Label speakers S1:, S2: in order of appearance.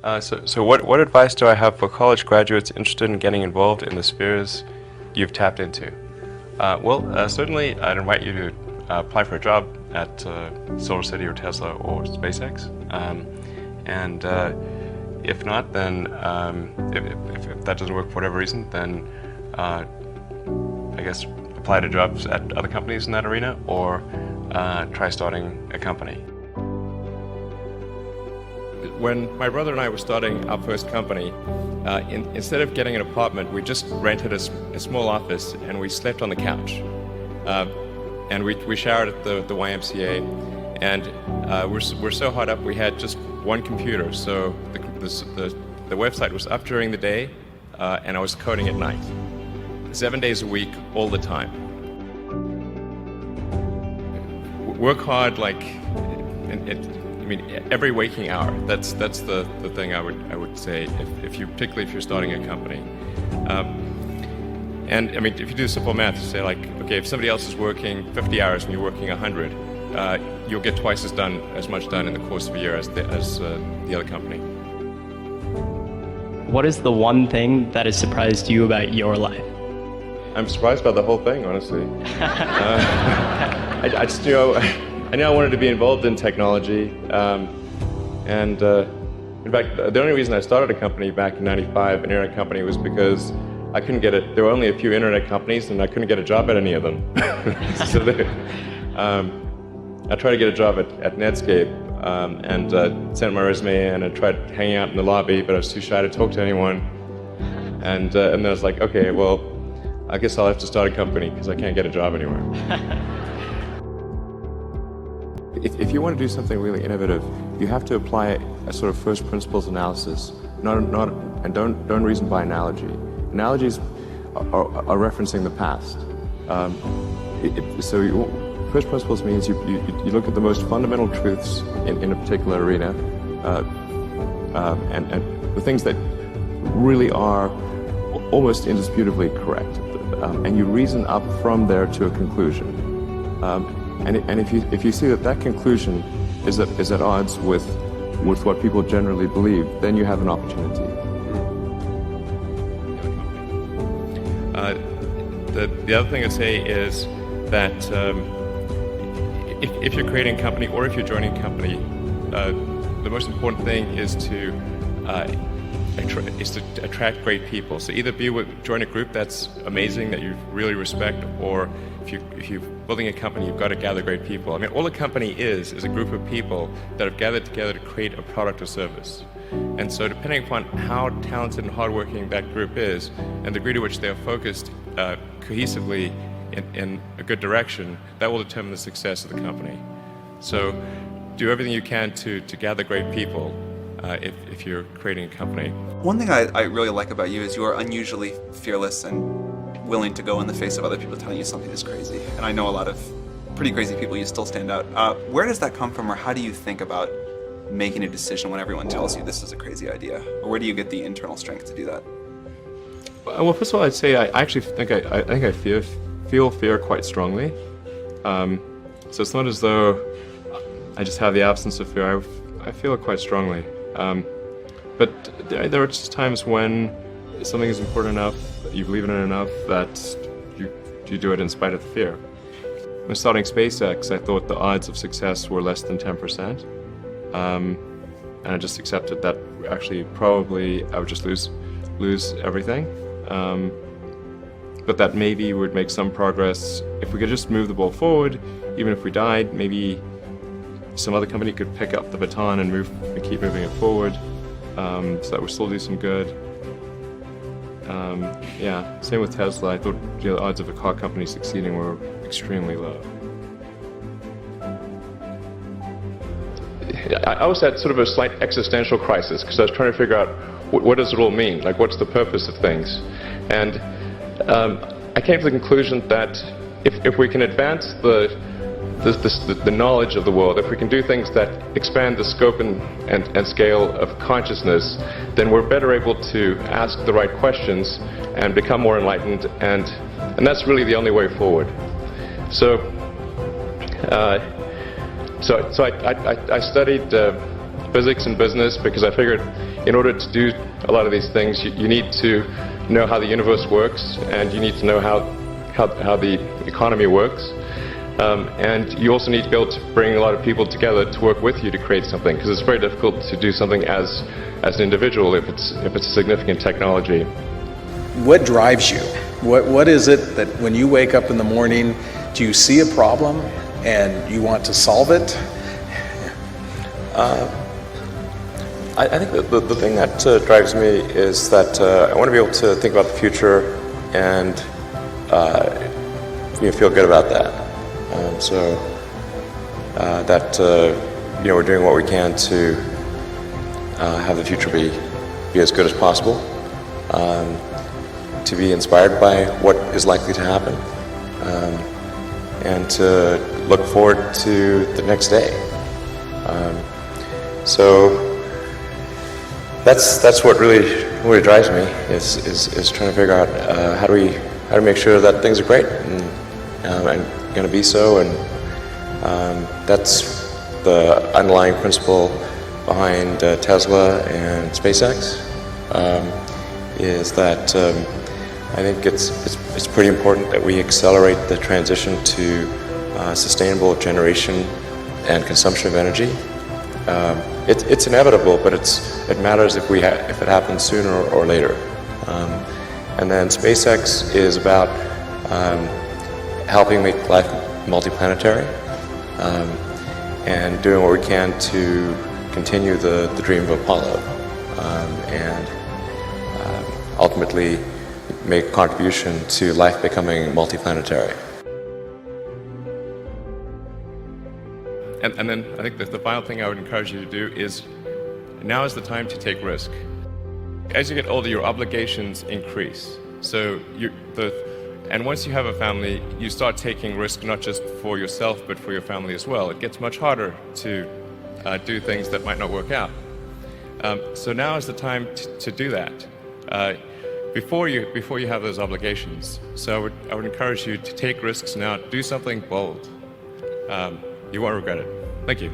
S1: So what advice do I have for college graduates interested in getting involved in the spheres you've tapped into? Certainly I'd invite you to apply for a job at Solar City or Tesla or SpaceX. If not, then if that doesn't work for whatever reason, then I guess apply to jobs at other companies in that arena or try starting a company. When my brother and I were starting our first company, instead of getting an apartment, we just rented a small office and we slept on the couch. And we showered at the YMCA, and we're so hot up we had just one computer. So the website was up during the day, and I was coding at night, 7 days a week, all the time. Work hard, every waking hour. That's the thing I would say particularly if you're starting a company. If you do simple math, you say okay, if somebody else is working 50 hours and you're working 100, you'll get twice as much done in the course of a year as the other company.
S2: What is the one thing that has surprised you about your life?
S1: I'm surprised by the whole thing, honestly. I just I knew I wanted to be involved in technology, in fact, the only reason I started a company back in '95, an internet company, was because I couldn't get it. There were only a few internet companies, and I couldn't get a job at any of them. So I tried to get a job at Netscape, and sent my resume in and tried hanging out in the lobby, but I was too shy to talk to anyone. And then I was like, okay, well, I guess I'll have to start a company because I can't get a job anywhere. If you want to do something really innovative, you have to apply a sort of first principles analysis, and don't reason by analogy. Analogies are referencing the past. First principles means you look at the most fundamental truths in a particular arena, and the things that really are almost indisputably correct, and you reason up from there to a conclusion. And if you see that conclusion is at odds with what people generally believe, then you have an opportunity. The other thing I'd say is that if you're creating a company or if you're joining a company, the most important thing is to attract great people. So either join a group that's amazing that you really respect, or if you're building a company, you've got to gather great people. All a company is a group of people that have gathered together to create a product or service. And so depending upon how talented and hardworking that group is, and the degree to which they are focused cohesively in a good direction, that will determine the success of the company. So do everything you can to gather great people if you're creating a company.
S3: One thing I really like about you is you are unusually fearless and willing to go in the face of other people telling you something is crazy. And I know a lot of pretty crazy people, you still stand out. Where does that come from, or how do you think about making a decision when everyone tells you this is a crazy idea? Or where do you get the internal strength to do that?
S1: Well, first of all, I'd say I actually think I feel fear quite strongly. So it's not as though I just have the absence of fear. I feel it quite strongly. But there are just times when something is important enough, you believe in it enough, that you do it in spite of the fear. When starting SpaceX, I thought the odds of success were less than 10%. And I just accepted that actually probably I would just lose everything. But that maybe would make some progress if we could just move the ball forward. Even if we died, maybe some other company could pick up the baton and keep moving it forward, so that would still do some good. Same with Tesla. I thought the odds of a car company succeeding were extremely low. I was at sort of a slight existential crisis because I was trying to figure out what does it all mean? Like, what's the purpose of things? And I came to the conclusion that if we can advance the knowledge of the world, if we can do things that expand the scope and scale of consciousness, then we're better able to ask the right questions and become more enlightened, and that's really the only way forward. So I studied physics and business because I figured in order to do a lot of these things, you need to know how the universe works and you need to know how the economy works. And you also need to be able to bring a lot of people together to work with you to create something because it's very difficult to do something as an individual if it's a significant technology.
S4: What drives you? What is it that when you wake up in the morning, do you see a problem and you want to solve it?
S1: I think the thing that drives me is that I want to be able to think about the future and feel good about that. So that we're doing what we can to have the future be as good as possible. To be inspired by what is likely to happen, and to look forward to the next day. So that's what really drives me is trying to figure out how to make sure that things are great and going to be so, and that's the underlying principle behind Tesla and SpaceX. Is that I think it's pretty important that we accelerate the transition to sustainable generation and consumption of energy. It's inevitable, but it matters if it happens sooner or later. And then SpaceX is about helping make life multiplanetary and doing what we can to continue the dream of Apollo and ultimately make a contribution to life becoming multiplanetary. And then I think the final thing I would encourage you to do is now is the time to take risk. As you get older, your obligations increase. So and once you have a family, you start taking risk not just for yourself but for your family as well. It gets much harder to do things that might not work out. So now is the time to do that. Before you have those obligations. So I would encourage you to take risks now. Do something bold. You won't regret it. Thank you.